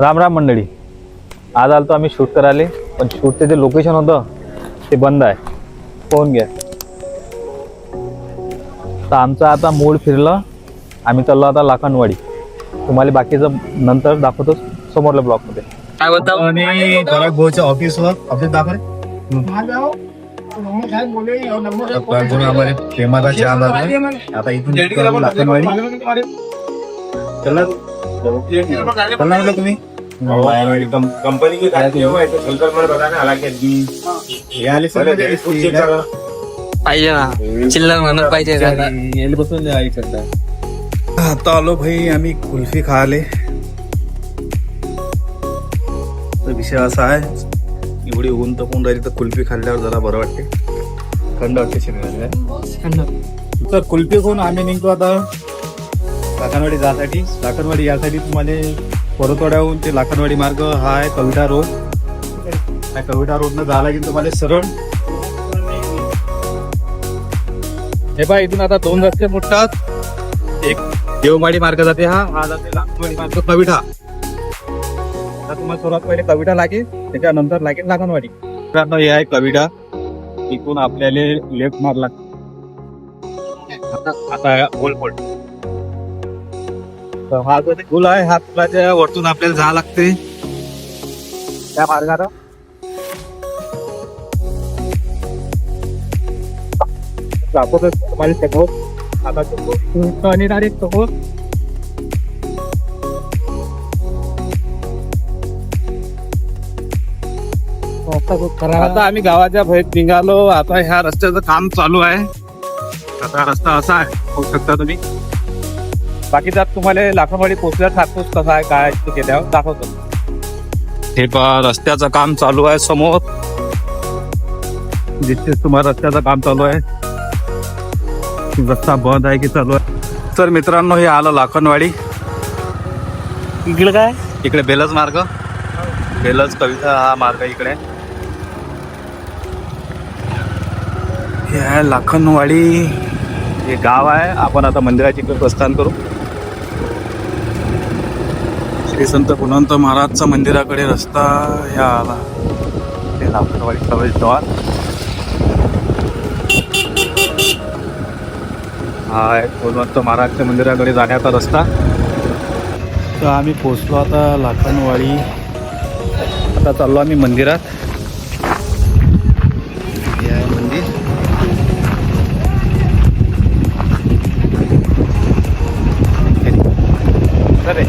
राम राम मंडळी. आज आलतो आम्ही शूट करायला, पण शूटचे जे लोकेशन होतं ते बंद आहे. पाहून घ्या. तर आमचं आता मूड फिरलं. आम्ही चाललो आता लाखनवाडी. तुम्हाला बाकीचं नंतर दाखवतो समोरल्या ब्लॉगमध्ये. काय बोलता आणि दराक भाऊच्या ऑफिसवर ऑफिस दाखव रे. हमारे प्रेमाचा चहा झाला. आता इथून लाखनवाडी चला म्हटलं तुम्ही कंपनी की हे आले सगळे पाहिजे ना, चिल्लर म्हणून पाहिजे. बसून आता आलो भाई आम्ही कुल्फी खायले. तर विषय असा आहे, एवढी ऊन तपून राहिली तर कुल्फी खाल्ल्यावर जरा बरं वाटते, थंड वाटते शरीराला. तर कुल्फी खाऊन आम्ही निघतो आता लाखनवाडी जासाठी. लाखनवाडी यासाठी तुम्हाला परतवाड्याहून ते लाखनवाडी मार्ग हा आहे कविता रोड. त्या कविता रोडनं जायला की तुम्हाला सरळ हे पहा, इथून आता दोन रस्ते मोडतात. एक देवमाडी मार्ग जाते, हा जाते लाखनवाडी मार्ग कविठा. आता तुम्हाला सर्वात पहिले कविठा लागेल, त्याच्यानंतर लागेल लाखनवाडी. हे आहे कविठा. इथून आपल्याला लेफ्ट मारला आता गोलपोट. हा जो पूल आहे, हा पुलाच्या वरतून आपल्याला जावं लागते त्या मार्गाला. तुम्हाला समोर आता आणि डायरेक्ट समोर आता आम्ही गावाच्या बाहेर निघालो. आता ह्या रस्त्याचं काम चालू आहे. आता रस्ता असा आहे, होऊ शकता तुम्ही. बाकी त्यात तुम्हाला लाखनवाडी पोहोचल्यास हातपूस कसा आहे काय ते केल्यावर दाखवतो. हे पहा, रस्त्याचं काम चालू आहे समोर. जिथे तुम्हाला रस्त्याचं काम चालू आहे, रस्ता बंद आहे की चालू आहे. तर मित्रांनो, हे आलं लाखनवाडी. इकडे काय, इकडे बेलज मार्ग, बेलज कविता हा मार्ग इकडे. हे आहे लाखनवाडी, हे गाव आहे. आपण आता मंदिराच्या इकडे प्रस्थान करू. श्री संत गुणवंत महाराजचा मंदिराकडे रस्ता ह्या आला. हे लाखनवाडी प्रवेशद्वार हा आहे गुणवंत महाराजच्या मंदिराकडे जाण्याचा रस्ता. तर आम्ही पोचलो आता लाखनवाडी. आता चाललो आम्ही मंदिरात. हे आहे मंदिर. अरे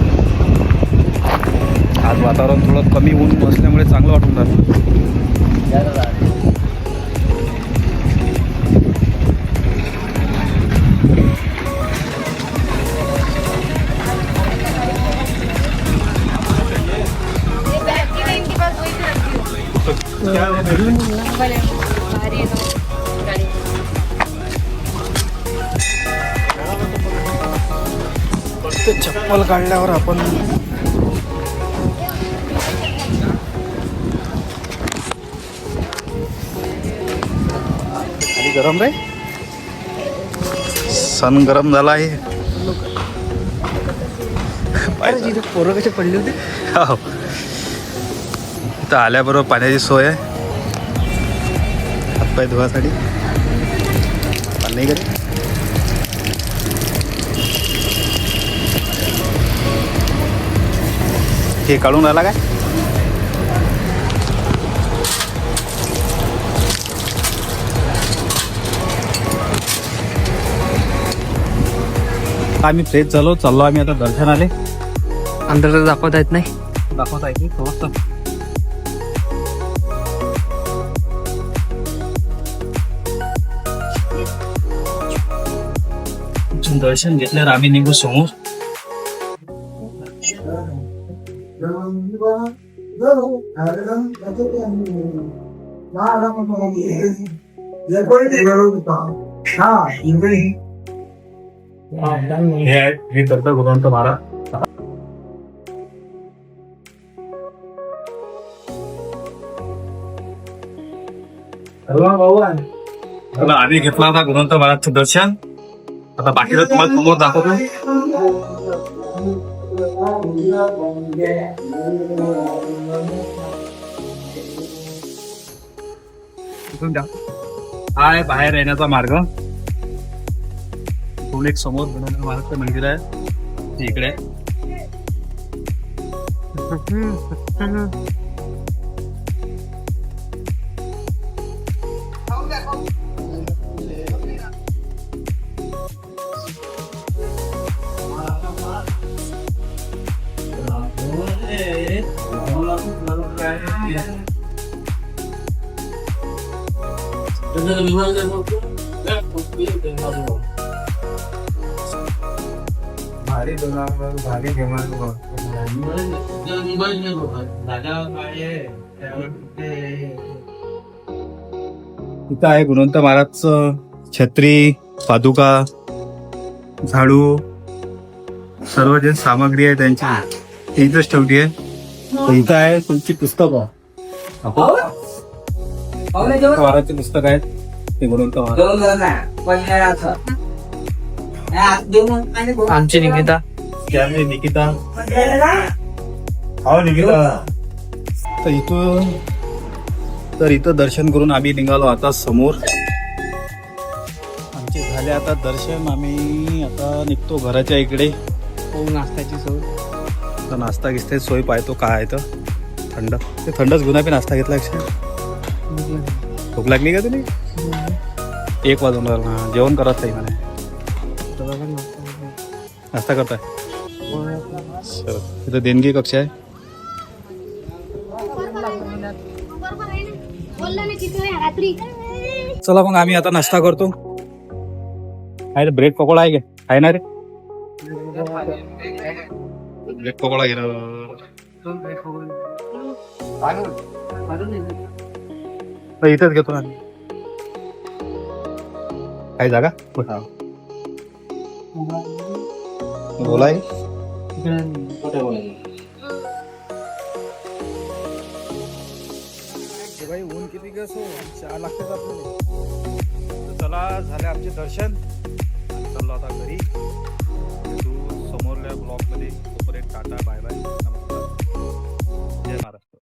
आज वातावरण थोडं कमी ऊन असल्यामुळे चांगलं वाटून राहिलं. चप्पल काढल्यावर आपण खाली गरम रे, सन गरम झाला आहे. पोरं कसे पडले होते. हो, इथं आल्याबरोबर पाण्याची सोय आहे हातपाय धुवासाठी. पाणी घरी हे काढून आला काय. आम्ही फ्रेश झालो, चाललो आम्ही आता दर्शनाले. अंदर दाखवता येत नाही. दाखवता येते थोडंसं. दर्शन घेतल्यावर आम्ही निघू समोर. हे दत्त गुणवंत महाराज. आधी घेतला होता गुणवंत महाराजचं दर्शन. आता बाकीचं तुम्हाला समोर दाखवतो. हा आहे बाहेर येण्याचा मार्ग. इकडून एक समोर गणपती महाराजचं मंदिर आहे ते इकडे आहे. इथं आहे गुणवंत महाराजचं छत्री, पादुका, झाडू, सर्व जे सामग्री आहे त्यांची ती इथंच ठेवली आहे. तर इथं आहे तुमची पुस्तकं. महाराजचे पुस्तक आहेत ते गुणवंत महाराज. आमची निकिता. त्यामुळे निकिता हो निकिता. तर इथं दर्शन करून आम्ही निघालो आता समोर. आमचे झाले आता दर्शन. आम्ही आता निघतो घराच्या इकडे. हो, नाश्त्याची सोय. तर नाश्ता घेते सोय पाहतो काय आहे तर. थंड ते थंडच घेऊन आम्ही नाश्ता घेतला. भूक लागली का तुला? 1 वाजून राहिला. जेवण करत नाही म्हणे. नाश्ता करताय. इथं देणगी कक्ष आहे. चला मग आम्ही आता नाश्ता करतो. आहे रे ब्रेड पकोडा आहे का? आहे ना रे ब्रेड पकोडा घे. इथंच घेतो आम्ही. काय जागा बोलाय. भाई ऊन किती कसो 4 लागतात आपल्याला. चला झाले आमचे दर्शन. चाललो आता घरी. समोरल्या ब्लॉक मध्ये टाटा बाय बाय.